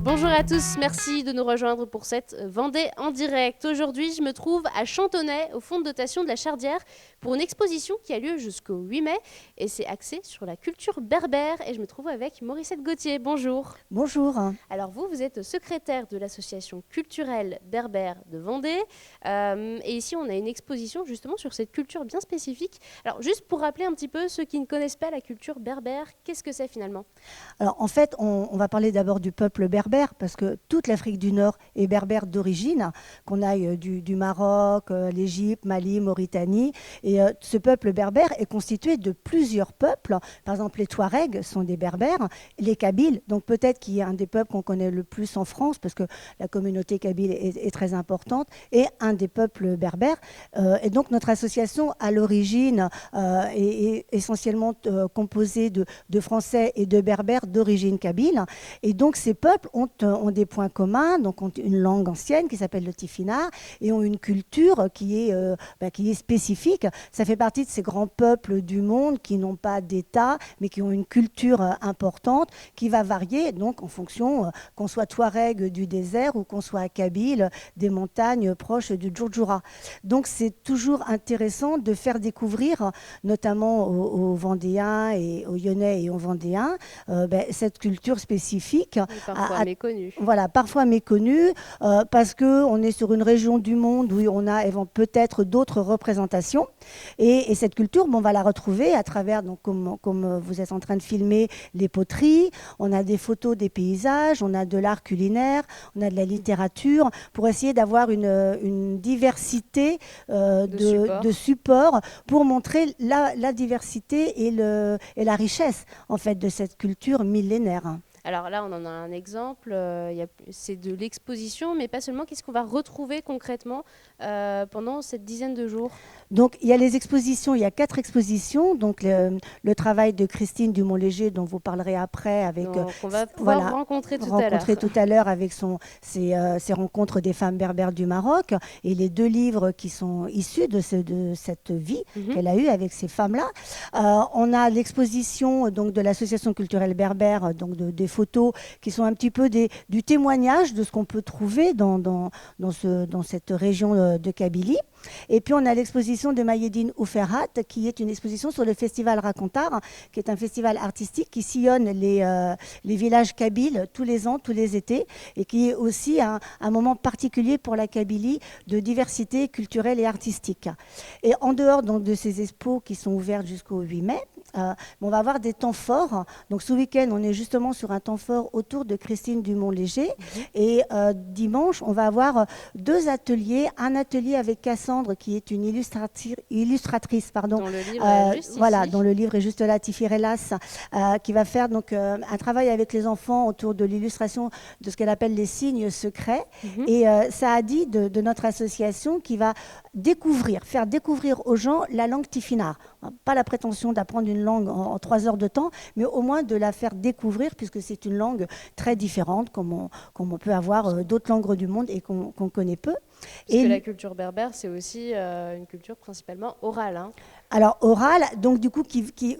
Bonjour à tous, merci de nous rejoindre pour cette Vendée en direct. Aujourd'hui, je me trouve à Chantonnay, au fonds de dotation de la Chardière, pour une exposition qui a lieu jusqu'au 8 mai. Et c'est axé sur la culture berbère. Et je me trouve avec Morissette Gauthier. Bonjour. Bonjour. Alors vous êtes secrétaire de l'association culturelle berbère de Vendée. Et ici, on a une exposition justement sur cette culture bien spécifique. Alors juste pour rappeler un petit peu ceux qui ne connaissent pas la culture berbère, qu'est-ce que c'est finalement ? Alors en fait, on va parler d'abord du peuple berbère parce que toute l'Afrique du Nord est berbère d'origine, qu'on aille du Maroc, l'Égypte, Mali, Mauritanie. Et ce peuple berbère est constitué de plusieurs peuples. Par exemple, les Touaregs sont des berbères, les Kabyles, donc peut-être qu'il y a un des peuples qu'on connaît le plus en France parce que la communauté kabyle est très importante, et un des peuples berbères. Et donc notre association à l'origine est essentiellement composée de Français et de berbères d'origine kabyle. Et donc ces peuples ont des points communs, donc ont une langue ancienne qui s'appelle le tifinagh et ont une culture qui est spécifique. Ça fait partie de ces grands peuples du monde qui n'ont pas d'État, mais qui ont une culture importante qui va varier donc en fonction qu'on soit Touareg du désert ou qu'on soit Kabyle des montagnes proches du Djoudjoura. Donc c'est toujours intéressant de faire découvrir, notamment aux Vendéens et aux Lyonnais et aux Vendéens, cette culture spécifique. Parfois méconnue. Voilà, parfois méconnue, parce qu'on est sur une région du monde où on a peut-être d'autres représentations. Et cette culture, on va la retrouver à travers, donc, comme vous êtes en train de filmer, les poteries, on a des photos des paysages, on a de l'art culinaire, on a de la littérature, pour essayer d'avoir une diversité de supports pour montrer la diversité et la richesse en fait, de cette culture millénaire. Alors là, on en a un exemple, c'est de l'exposition, mais pas seulement. Qu'est-ce qu'on va retrouver concrètement pendant cette dizaine de jours ? Donc, il y a les expositions, il y a 4 expositions. Donc, le travail de Christine Dumont-Léger, dont vous parlerez après. On va pouvoir rencontrer tout à l'heure avec ses rencontres des femmes berbères du Maroc et les 2 livres qui sont issus de cette vie qu'elle a eue avec ces femmes-là. On a l'exposition donc, de l'association culturelle berbère, donc des photos qui sont un petit peu du témoignage de ce qu'on peut trouver dans cette région de Kabylie. Et puis on a l'exposition de Mayedine Ouferhat, qui est une exposition sur le festival Racontar, qui est un festival artistique qui sillonne les villages kabyles tous les ans, tous les étés, et qui est aussi un moment particulier pour la Kabylie de diversité culturelle et artistique. Et en dehors donc, de ces expos qui sont ouvertes jusqu'au 8 mai, on va avoir des temps forts. Donc ce week-end, on est justement sur un temps fort autour de Christine Dumont-Léger. Et dimanche, on va avoir 2 ateliers. Un atelier avec Cassandre, qui est une illustratrice, dont le livre est juste ici. Dont le livre est juste là, Tifirelas, qui va faire donc, un travail avec les enfants autour de l'illustration de ce qu'elle appelle les signes secrets. Et Saadi de notre association qui va faire découvrir aux gens la langue tifinagh. Pas la prétention d'apprendre une langue en 3 heures de temps, mais au moins de la faire découvrir, puisque c'est une langue très différente, comme on peut avoir d'autres langues du monde et qu'on connaît peu. Parce que la culture berbère, c'est aussi une culture principalement orale. Alors orale, donc du coup,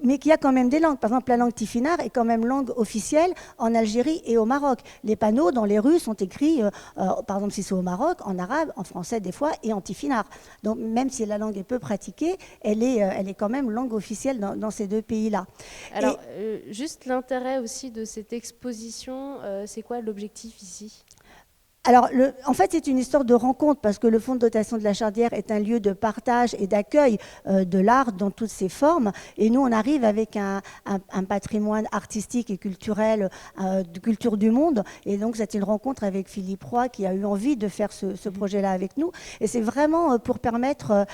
mais qui a quand même des langues. Par exemple, la langue tifinagh est quand même langue officielle en Algérie et au Maroc. Les panneaux dans les rues sont écrits, par exemple, si c'est au Maroc, en arabe, en français des fois, et en tifinagh. Donc même si la langue est peu pratiquée, elle est quand même langue officielle dans ces 2 pays-là. Alors, juste l'intérêt aussi de cette exposition, c'est quoi l'objectif ici ? Alors, en fait, c'est une histoire de rencontre parce que le Fonds de dotation de la Chardière est un lieu de partage et d'accueil de l'art dans toutes ses formes. Et nous, on arrive avec un patrimoine artistique et culturel de culture du monde. Et donc, c'est une rencontre avec Philippe Roy qui a eu envie de faire ce projet-là avec nous. Et c'est vraiment pour permettre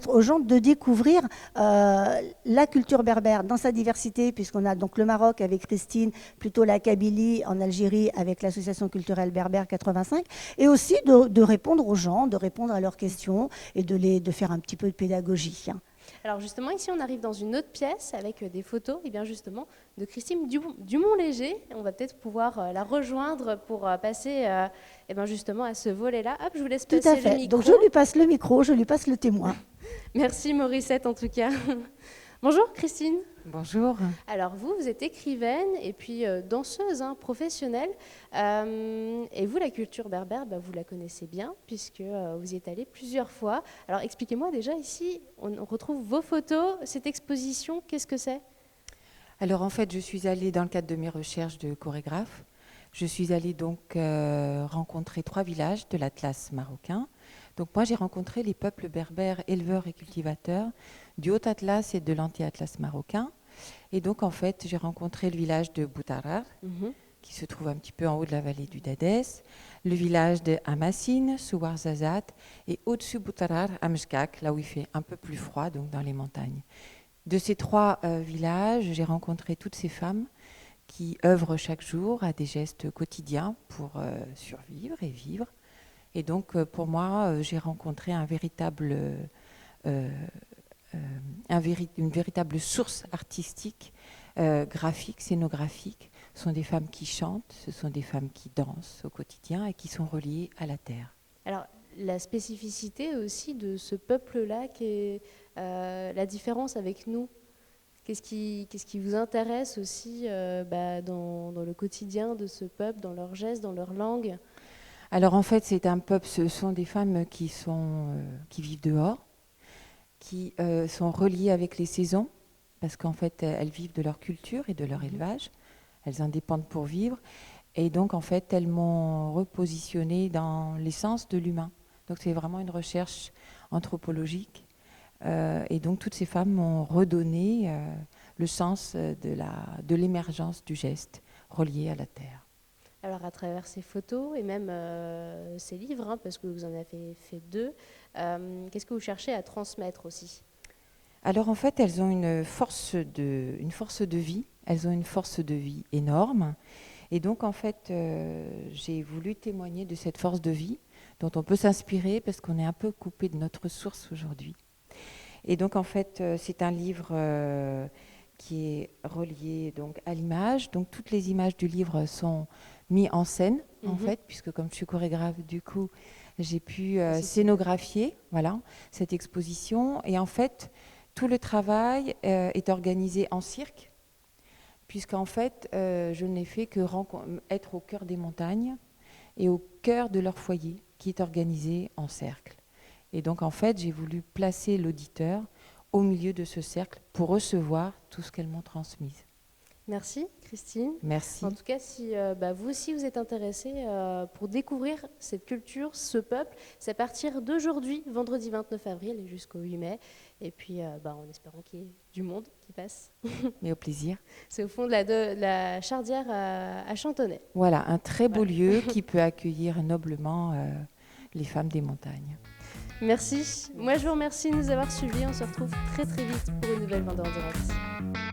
aux gens de découvrir la culture berbère dans sa diversité, puisqu'on a donc le Maroc avec Christine, plutôt la Kabylie en Algérie avec l'association culturelle berbère 85. Et aussi de répondre aux gens, de répondre à leurs questions et de faire un petit peu de pédagogie. Alors justement, ici, on arrive dans une autre pièce avec des photos, et bien justement, de Christine Dumont-Léger. On va peut-être pouvoir la rejoindre pour passer et bien justement à ce volet-là. Hop, je vous laisse Tout passer à le fait. micro. Donc je lui passe le micro, je lui passe le témoin. Merci Morissette en tout cas. Bonjour Christine. Bonjour. Alors vous êtes écrivaine et puis danseuse professionnelle. Et vous, la culture berbère, vous la connaissez bien puisque vous y êtes allée plusieurs fois. Alors expliquez-moi déjà ici, on retrouve vos photos, cette exposition, qu'est-ce que c'est ? Alors en fait, je suis allée dans le cadre de mes recherches de chorégraphe. Je suis allée donc rencontrer 3 villages de l'Atlas marocain. Donc moi, j'ai rencontré les peuples berbères, éleveurs et cultivateurs du Haut-Atlas et de l'Anti-Atlas marocain. Et donc en fait, j'ai rencontré le village de Boutarar, qui se trouve un petit peu en haut de la vallée du Dadès, le village de Hamassine, Souarzazat, et au-dessus Boutarar, Amjkak, là où il fait un peu plus froid, donc dans les montagnes. De ces 3 villages, j'ai rencontré toutes ces femmes qui œuvrent chaque jour à des gestes quotidiens pour survivre et vivre. Et donc, pour moi, j'ai rencontré une véritable source artistique, graphique, scénographique. Ce sont des femmes qui chantent, ce sont des femmes qui dansent au quotidien et qui sont reliées à la terre. Alors, la spécificité aussi de ce peuple-là, qui est la différence avec nous. Qu'est-ce qui vous intéresse aussi dans le quotidien de ce peuple, dans leurs gestes, dans leur langue ? Alors en fait, c'est un peuple, ce sont des femmes qui vivent dehors, qui sont reliées avec les saisons, parce qu'en fait, elles vivent de leur culture et de leur élevage. Elles en dépendent pour vivre. Et donc, en fait, elles m'ont repositionnée dans l'essence de l'humain. Donc, c'est vraiment une recherche anthropologique. Et donc, toutes ces femmes m'ont redonné le sens de l'émergence du geste relié à la terre. Alors, à travers ces photos et même ces livres, parce que vous en avez fait 2, qu'est-ce que vous cherchez à transmettre aussi ? Alors, en fait, elles ont une force de vie. Elles ont une force de vie énorme. Et donc, en fait, j'ai voulu témoigner de cette force de vie dont on peut s'inspirer parce qu'on est un peu coupé de notre source aujourd'hui. Et donc, en fait, c'est un livre qui est relié donc, à l'image. Donc, toutes les images du livre sont mises en scène, en fait, puisque comme je suis chorégraphe, du coup, j'ai pu scénographier cette exposition. Et en fait, tout le travail est organisé en cirque, puisqu'en fait, je n'ai fait que être au cœur des montagnes et au cœur de leur foyer, qui est organisé en cercle. Et donc, en fait, j'ai voulu placer l'auditeur au milieu de ce cercle pour recevoir tout ce qu'elles m'ont transmis. Merci, Christine. Merci. En tout cas, si vous aussi vous êtes intéressé pour découvrir cette culture, ce peuple, c'est à partir d'aujourd'hui, vendredi 29 avril et jusqu'au 8 mai. Et puis, en espérant qu'il y ait du monde qui passe. Mais au plaisir. C'est au fond de la Chardière à Chantonnay. Voilà, un très beau lieu qui peut accueillir noblement les femmes des montagnes. Merci. Moi, je vous remercie de nous avoir suivis. On se retrouve très très vite pour une nouvelle Vendée en direct.